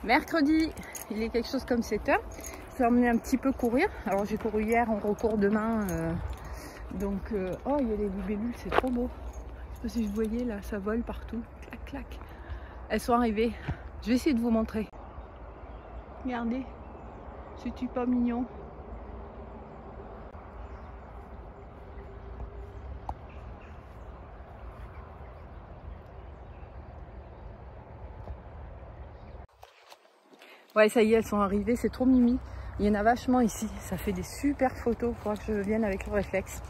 Mercredi, il est quelque chose comme 7 h. Je vais emmener un petit peu courir. Alors j'ai couru hier, on recourt demain. Oh, il y a les libellules, c'est trop beau. Je sais pas si je voyais là, ça vole partout. Clac, clac. Elles sont arrivées. Je vais essayer de vous montrer. Regardez, c'est-tu pas mignon? Ouais, ça y est, elles sont arrivées, c'est trop mimi. Il y en a vachement ici, ça fait des super photos. Il faudra que je vienne avec le réflexe.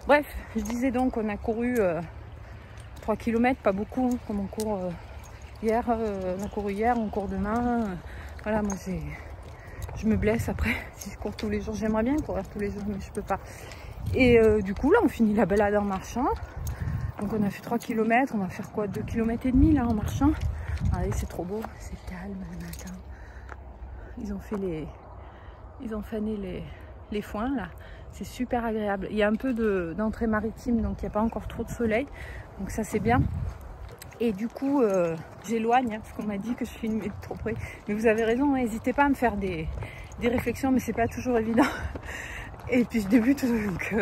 Bref, je disais donc, on a couru 3 km, pas beaucoup, hein, comme on court hier. On a couru hier, on court demain. Voilà, moi je me blesse après si je cours tous les jours. J'aimerais bien courir tous les jours, mais je peux pas. Et du coup, là, on finit la balade en marchant. Donc on a fait 3 km, on va faire quoi, 2 km et demi là en marchant. Allez, c'est trop beau, c'est calme le matin. Ils ont fané les foins là, c'est super agréable. Il y a un peu d'entrée maritime, donc il n'y a pas encore trop de soleil, donc ça c'est bien. Et du coup, j'éloigne, hein, parce qu'on m'a dit que je filmais trop près. Mais vous avez raison, n'hésitez pas à me faire des réflexions, mais c'est pas toujours évident. Et puis je débute, donc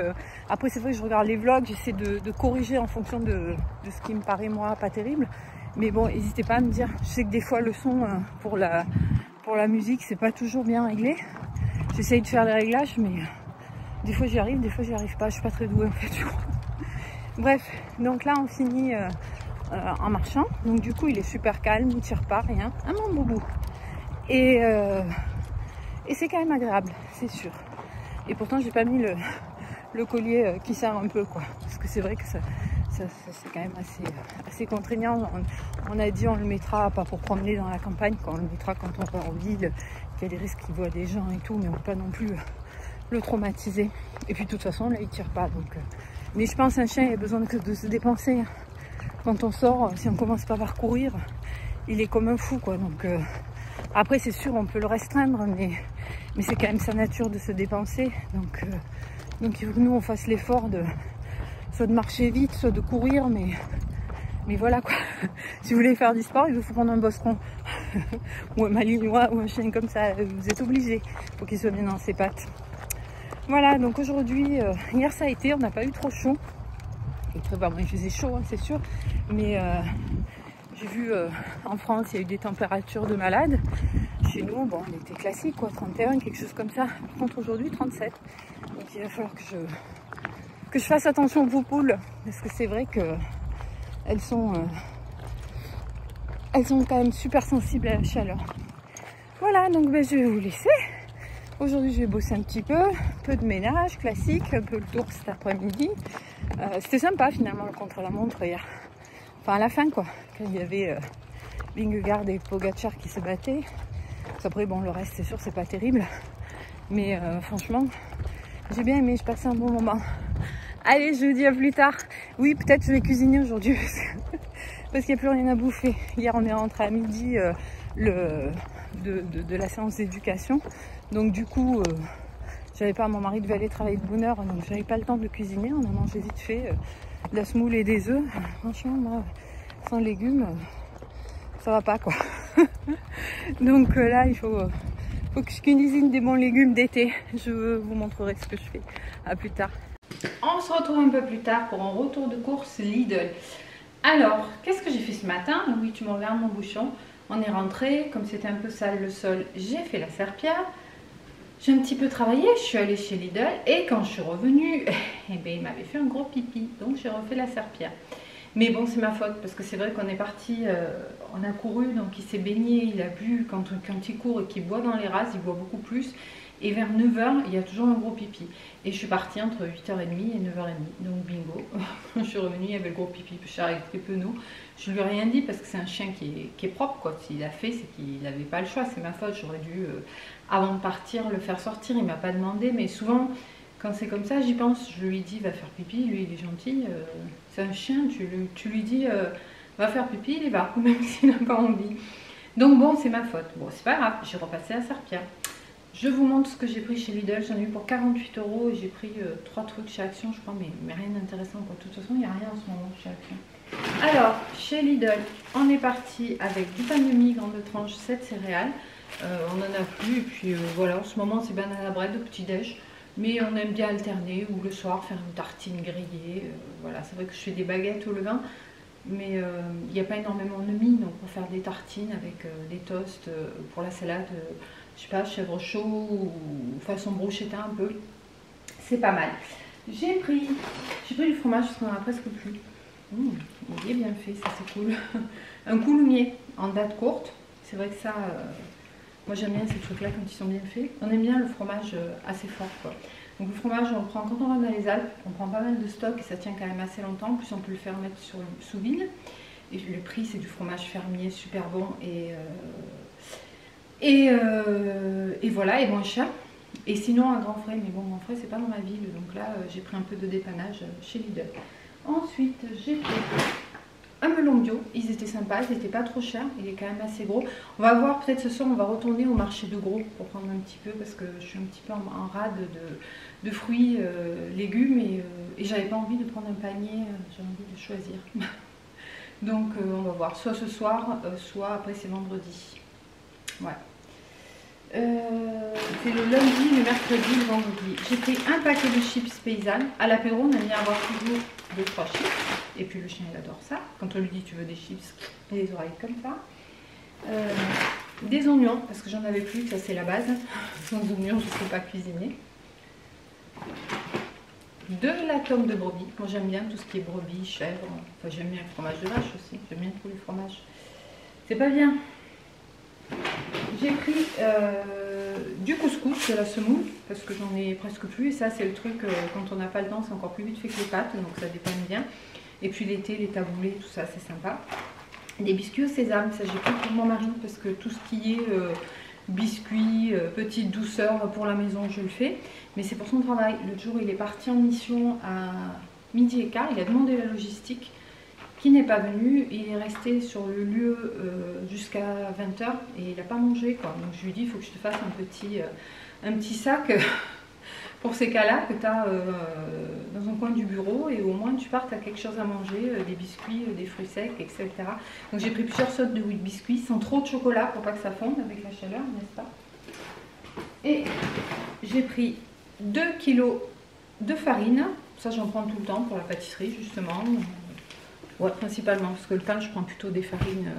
après c'est vrai que je regarde les vlogs, j'essaie de corriger en fonction de ce qui me paraît moi pas terrible. Mais bon, n'hésitez pas à me dire, je sais que des fois le son pour la musique c'est pas toujours bien réglé. J'essaye de faire les réglages, mais des fois j'y arrive, des fois j'y arrive pas, je suis pas très douée en fait, je crois. Bref, donc là on finit en marchant, donc du coup il est super calme, il tire pas, rien, ah mon boubou. Et c'est quand même agréable, c'est sûr. Et pourtant j'ai pas mis le collier qui serre un peu, quoi, parce que c'est vrai que c'est quand même assez contraignant. On a dit on le mettra pas pour promener dans la campagne, quand on le mettra quand on va en ville, qu'il y a des risques qu'il voit des gens et tout, mais on ne peut pas non plus le traumatiser. Et puis de toute façon là il tire pas, donc mais je pense un chien il a besoin de se dépenser. Quand on sort, si on commence pas par courir, il est comme un fou, quoi. Donc après c'est sûr on peut le restreindre, mais c'est quand même sa nature de se dépenser. Donc il faut que nous on fasse l'effort soit de marcher vite, soit de courir, mais voilà quoi. Si vous voulez faire du sport, il vous faut prendre un bosseron ou un malinois ou un chien comme ça, vous êtes obligé pour qu'il soit bien dans ses pattes. Voilà, donc aujourd'hui, hier ça a été, on n'a pas eu trop chaud. Et très bon, il faisait chaud, hein, c'est sûr, mais j'ai vu en France, il y a eu des températures de malade. Chez nous, bon, elle était classique, quoi, 31, quelque chose comme ça. Par contre, aujourd'hui, 37. Donc il va falloir que je fasse attention aux poules, parce que c'est vrai que elles sont quand même super sensibles à la chaleur. Voilà, donc ben, je vais vous laisser. Aujourd'hui, je vais bosser un petit peu de ménage classique, un peu le tour cet après-midi. C'était sympa finalement le contre-la-montre hier. Enfin à la fin quoi, quand il y avait Vingegaard et Pogacar qui se battaient. Après bon, le reste c'est sûr c'est pas terrible. Mais franchement, j'ai bien aimé, je passais un bon moment. Allez, je vous dis à plus tard. Oui, peut-être je vais cuisiner aujourd'hui parce qu'il n'y a plus rien à bouffer. Hier on est rentré à midi de la séance d'éducation. Donc du coup, j'avais pas, mon mari devait aller travailler de bonne heure, donc j'avais pas le temps de cuisiner. On a mangé vite fait de la semoule et des œufs. Franchement, moi, sans légumes, ça va pas quoi. Donc là, il faut que je cuisine des bons légumes d'été. Je vous montrerai ce que je fais. À plus tard. On se retrouve un peu plus tard pour un retour de course Lidl. Alors, qu'est-ce que j'ai fait ce matin? Oui, tu me regardes mon bouchon. On est rentré, comme c'était un peu sale le sol, j'ai fait la serpillière. J'ai un petit peu travaillé, je suis allée chez Lidl et quand je suis revenue, eh ben, il m'avait fait un gros pipi, donc j'ai refait la serpillière. Mais bon, c'est ma faute parce que c'est vrai qu'on est parti, on a couru, donc il s'est baigné, il a bu, quand il court et qu'il boit dans les rases, il boit beaucoup plus. Et vers 9 h, il y a toujours un gros pipi. Et je suis partie entre 8h30 et 9h30. Donc bingo, je suis revenue, il y avait le gros pipi, je suis avec des penaud. Je lui ai rien dit parce que c'est un chien qui est propre, quoi. S'il a fait, c'est qu'il n'avait pas le choix, c'est ma faute. J'aurais dû, avant de partir, le faire sortir. Il ne m'a pas demandé, mais souvent, quand c'est comme ça, j'y pense. Je lui dis, va faire pipi, lui il est gentil. C'est un chien, tu lui dis, va faire pipi, il y va, même s'il n'a pas envie. Donc bon, c'est ma faute. Bon, c'est pas grave, j'ai repassé la serpillière. Je vous montre ce que j'ai pris chez Lidl. J'en ai eu pour 48 € et j'ai pris 3 trucs chez Action, je crois, mais rien d'intéressant quoi. De toute façon, il n'y a rien en ce moment chez Action. Alors, chez Lidl, on est parti avec du pain de mie, grande tranche, 7 céréales. On n'en a plus, et puis voilà, en ce moment c'est banana bread de petit-déj. Mais on aime bien alterner, ou le soir faire une tartine grillée. Voilà, c'est vrai que je fais des baguettes au levain, mais il n'y a pas énormément de mie, donc pour faire des tartines avec des toasts, pour la salade, je sais pas, chèvre chaud ou façon bruschetta un peu, c'est pas mal. J'ai pris du fromage parce qu'on en a presque plus. Il est bien fait, ça c'est cool. Un coulommiers en date courte, c'est vrai que ça, moi j'aime bien ces trucs là quand ils sont bien faits. On aime bien le fromage assez fort quoi. Donc le fromage on le prend quand on va dans les Alpes, on prend pas mal de stock et ça tient quand même assez longtemps. En plus on peut le faire mettre sous vide. Et le prix c'est du fromage fermier super bon et voilà, et moins cher. Et sinon un grand frais, mais bon, grand frais c'est pas dans ma ville, donc là j'ai pris un peu de dépannage chez Lidl. Ensuite j'ai pris un melon bio, ils étaient sympas, ils n'étaient pas trop chers, il est quand même assez gros. On va voir, peut-être ce soir on va retourner au marché de gros pour prendre un petit peu, parce que je suis un petit peu en rade de fruits, légumes, et j'avais pas envie de prendre un panier, j'ai envie de choisir. Donc on va voir, soit ce soir, soit après c'est vendredi. Ouais. C'est le lundi, le mercredi, le vendredi. J'ai pris un paquet de chips paysannes. À l'apéro, on aime bien avoir toujours 2-3 chips. Et puis le chien, il adore ça. Quand on lui dit tu veux des chips, et les oreilles comme ça. Des oignons, parce que j'en avais plus, ça c'est la base. Sans oignons, je ne sais pas cuisiner. De la tome de brebis. Moi j'aime bien tout ce qui est brebis, chèvre. Enfin j'aime bien le fromage de vache aussi. J'aime bien tous les fromages. C'est pas bien. J'ai pris du couscous, de la semoule, parce que j'en ai presque plus. Et ça, c'est le truc, quand on n'a pas le temps, c'est encore plus vite fait que les pâtes, donc ça dépanne bien. Et puis l'été, les taboulés, tout ça, c'est sympa. Des biscuits au sésame, ça j'ai pris pour mon mari, parce que tout ce qui est biscuits, petite douceur pour la maison, je le fais. Mais c'est pour son travail. L'autre jour, il est parti en mission à 12h15, il a demandé la logistique, qui n'est pas venu, il est resté sur le lieu jusqu'à 20h et il n'a pas mangé quoi. Donc je lui dis il faut que je te fasse un petit sac pour ces cas-là que tu as dans un coin du bureau, et au moins tu partes à quelque chose à manger, des biscuits, des fruits secs, etc. Donc j'ai pris plusieurs sortes de biscuits sans trop de chocolat pour pas que ça fonde avec la chaleur, n'est-ce pas? Et j'ai pris 2 kg de farine, ça j'en prends tout le temps pour la pâtisserie justement. Ouais, principalement, parce que le pain, je prends plutôt des farines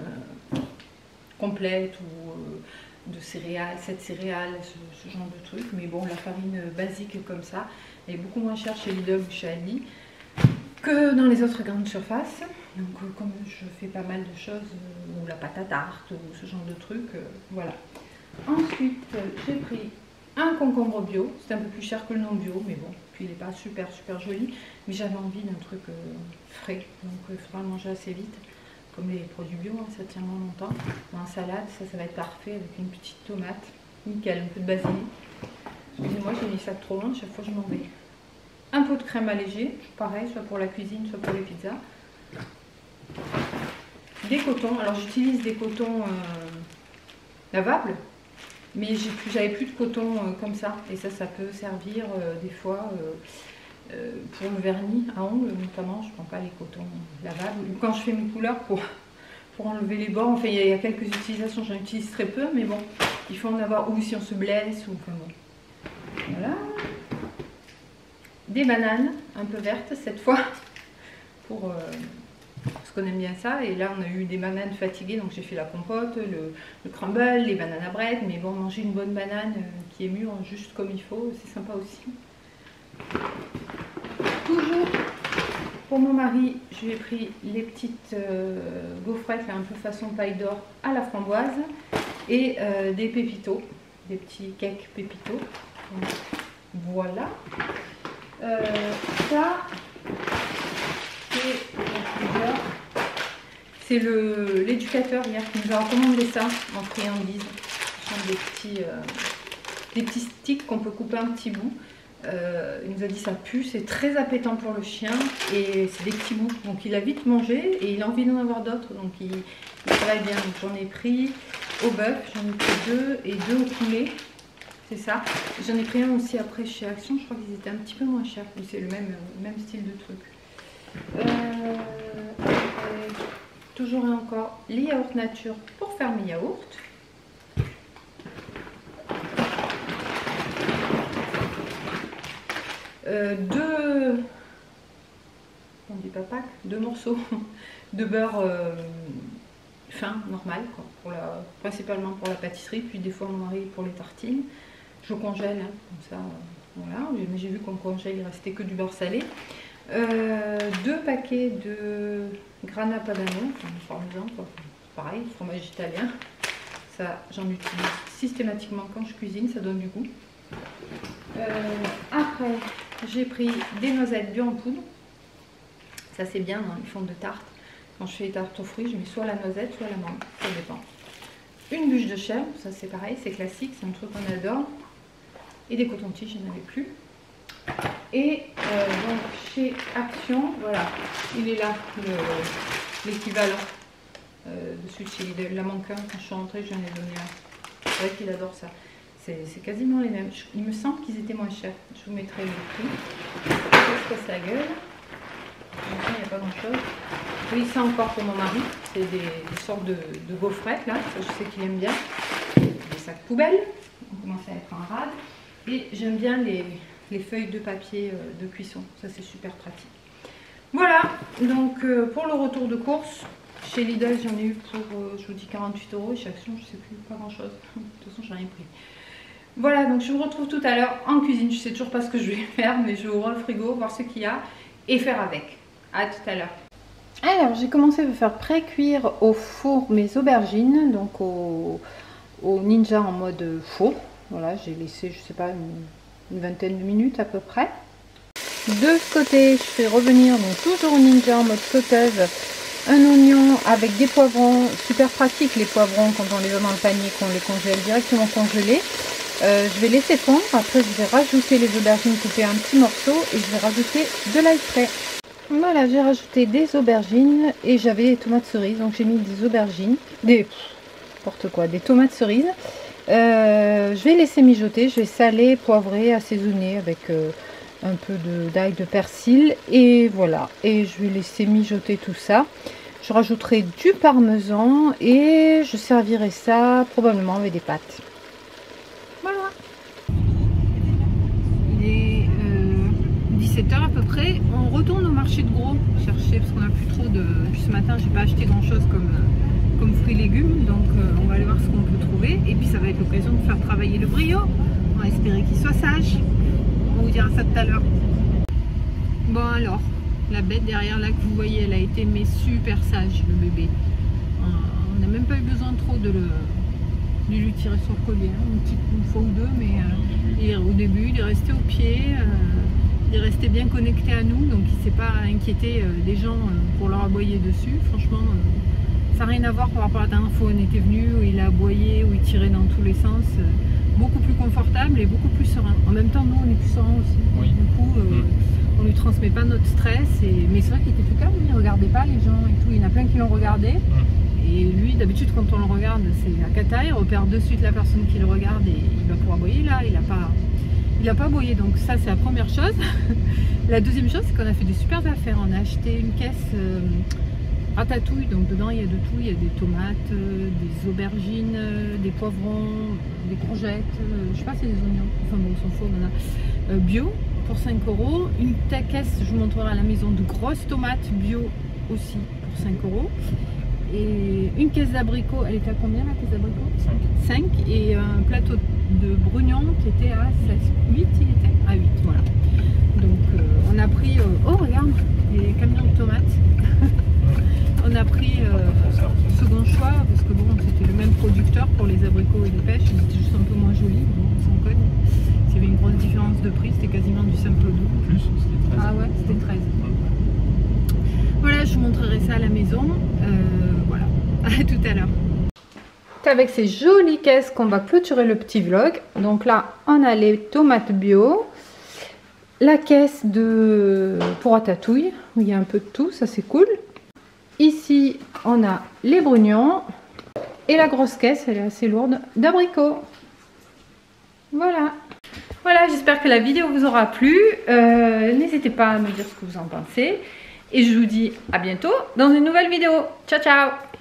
complètes ou de céréales, 7 céréales, ce genre de trucs. Mais bon, la farine basique comme ça est beaucoup moins chère chez Lidl ou chez Aldi que dans les autres grandes surfaces. Donc, comme je fais pas mal de choses, ou la pâte à tarte, ou ce genre de trucs, voilà. Ensuite, j'ai pris un concombre bio. C'est un peu plus cher que le non bio, mais bon. Puis il n'est pas super joli, mais j'avais envie d'un truc frais, donc il faudra le manger assez vite, comme les produits bio, hein, ça tient moins longtemps. En salade, ça va être parfait avec une petite tomate, nickel, un peu de basilic. Excusez-moi, j'ai mis ça trop loin, chaque fois je m'en vais. Un pot de crème allégée, pareil, soit pour la cuisine, soit pour les pizzas. Des cotons, alors j'utilise des cotons lavables, mais j'avais plus de coton comme ça, et ça peut servir des fois pour le vernis à ongles notamment. Je prends pas les cotons lavables, ou quand je fais mes couleurs pour enlever les bords. Enfin, il y a quelques utilisations, j'en utilise très peu, mais bon, il faut en avoir, ou si on se blesse, ou enfin bon. Voilà. Des bananes un peu vertes cette fois, parce qu'on aime bien ça. Et là on a eu des bananes fatiguées, donc j'ai fait la compote, le crumble, les bananes à bread. Mais bon, manger une bonne banane qui est mûre juste comme il faut, c'est sympa aussi. Toujours pour mon mari, je lui ai pris les petites gaufrettes là, un peu façon paille d'or à la framboise, et des pépitos, des petits cakes pépitos. Donc, voilà. Ça, c'est l'éducateur hier qui nous a recommandé ça en friandise. Ce sont des petits sticks qu'on peut couper un petit bout. Il nous a dit ça pue, c'est très appétant pour le chien, et c'est des petits bouts. Donc il a vite mangé et il a envie d'en avoir d'autres. Donc il travaille bien. J'en ai pris au bœuf, j'en ai pris 2 et 2 au poulet. c'est ça. J'en ai pris un aussi après chez Action, je crois qu'ils étaient un petit peu moins chers. C'est le même style de truc. Toujours et encore les yaourts nature pour faire mes yaourts. On dit pas pack, 2 morceaux de beurre fin, normal, quoi, principalement pour la pâtisserie, puis des fois mon mari pour les tartines. Je congèle, hein, comme ça, voilà. Mais j'ai vu qu'on congèle, il restait que du beurre salé. 2 paquets de grana padano, enfin parmesan, quoi. Pareil, fromage italien. Ça, j'en utilise systématiquement quand je cuisine, ça donne du goût. Après, j'ai pris des noisettes bio en poudre. Ça c'est bien dans les formes de tarte. Quand je fais les tartes aux fruits, je mets soit la noisette, soit la mangue, ça dépend. Une bûche de chèvre, ça c'est pareil, c'est classique, c'est un truc qu'on adore. Et des cotons-tiges, je n'en avais plus. Et donc chez Action, voilà, il est là, l'équivalent de celui de chez Lidl, la manque un. Quand je suis rentrée, je lui en ai donné un. C'est vrai qu'il adore ça. C'est quasiment les mêmes. Il me semble qu'ils étaient moins chers. Je vous mettrai le prix. Je se casse la gueule. Il n'y a pas grand chose. Oui, ça encore pour mon mari. C'est des sortes de gaufrettes là. Ça, je sais qu'il aime bien. Des sacs poubelles. On commence à être en rade. Et j'aime bien les feuilles de papier de cuisson. Ça, c'est super pratique. Voilà. Donc, pour le retour de course, chez Lidl, j'en ai eu pour, je vous dis, 48 €. Et chez Action, je ne sais plus, pas grand chose. De toute façon, je n'ai rien pris. Voilà, donc je vous retrouve tout à l'heure en cuisine. Je ne sais toujours pas ce que je vais faire, mais je vais ouvrir le frigo, voir ce qu'il y a et faire avec. À tout à l'heure. Alors, j'ai commencé à faire pré-cuire au four mes aubergines, donc au Ninja en mode four. Voilà, j'ai laissé, je sais pas, une vingtaine de minutes à peu près. De ce côté, je fais revenir, donc toujours au Ninja en mode sauteuse, un oignon avec des poivrons. Super pratique les poivrons quand on les a dans le panier, qu'on les congèle directement congelés. Je vais laisser fondre, après je vais rajouter les aubergines coupées en petits morceaux et je vais rajouter de l'ail frais. Voilà, j'ai rajouté des aubergines et j'avais des tomates cerises, donc j'ai mis des aubergines, des tomates cerises. Je vais laisser mijoter, je vais saler, poivrer, assaisonner avec un peu d'ail de persil et voilà. Et je vais laisser mijoter tout ça. Je rajouterai du parmesan et je servirai ça probablement avec des pâtes. Voilà. Il est 17 h à peu près. On retourne au marché de gros chercher parce qu'on n'a plus trop de... Puis ce matin, j'ai pas acheté grand chose comme fruits et légumes. Donc on va aller voir ce qu'on peut trouver. Et puis ça va être l'occasion de faire travailler le brio. On va espérer qu'il soit sage. On vous dira ça tout à l'heure. Bon alors, la bête derrière là que vous voyez, elle a été mais super sage, le bébé. On n'a même pas eu besoin trop de lui tirer sur le collier, hein, une fois ou deux, mais au début il est resté au pied, il est resté bien connecté à nous, donc il ne s'est pas inquiété des gens pour leur aboyer dessus. Franchement, ça n'a rien à voir par rapport à la dernière fois où on était venu, où il a aboyé, où il tirait dans tous les sens. Beaucoup plus confortable et beaucoup plus serein. En même temps, nous on est plus serein aussi. Oui. Du coup, on lui transmet pas notre stress. Mais c'est vrai qu'il était plus calme, il regardait pas les gens et tout. Il y en a plein qui l'ont regardé. Et lui, d'habitude, quand on le regarde, c'est la cata. Il repère de suite la personne qui le regarde et il va pouvoir aboyer. Là, il a pas aboyé. Donc ça, c'est la première chose. La deuxième chose, c'est qu'on a fait des super affaires. On a acheté une caisse ratatouille, donc dedans il y a de tout, il y a des tomates, des aubergines, des poivrons, des courgettes, je sais pas si c'est des oignons, enfin bon on s'en fout, on en a bio pour 5 €, une caisse, je vous montrerai à la maison, de grosses tomates bio aussi pour 5 €, et une caisse d'abricots, elle était à combien la caisse d'abricots? 5, et un plateau de brugnons qui était à 16, 8 il était à 8, voilà. Donc on a pris, oh regarde, les camions de tomates. On a pris second choix parce que bon, c'était le même producteur pour les abricots et les pêches, c'était juste un peu moins joli, bon, sans cogne. S'il y avait une grosse différence de prix, c'était quasiment du simple doux. Plus, c'était 13. Ah ouais, c'était 13. Voilà, je vous montrerai ça à la maison. Voilà, à tout à l'heure. C'est avec ces jolies caisses qu'on va clôturer le petit vlog. Donc là, on a les tomates bio, la caisse pour ratatouille, où il y a un peu de tout, ça c'est cool. Ici, on a les brugnons et la grosse caisse, elle est assez lourde, d'abricots. Voilà. Voilà, j'espère que la vidéo vous aura plu. N'hésitez pas à me dire ce que vous en pensez. Et je vous dis à bientôt dans une nouvelle vidéo. Ciao, ciao!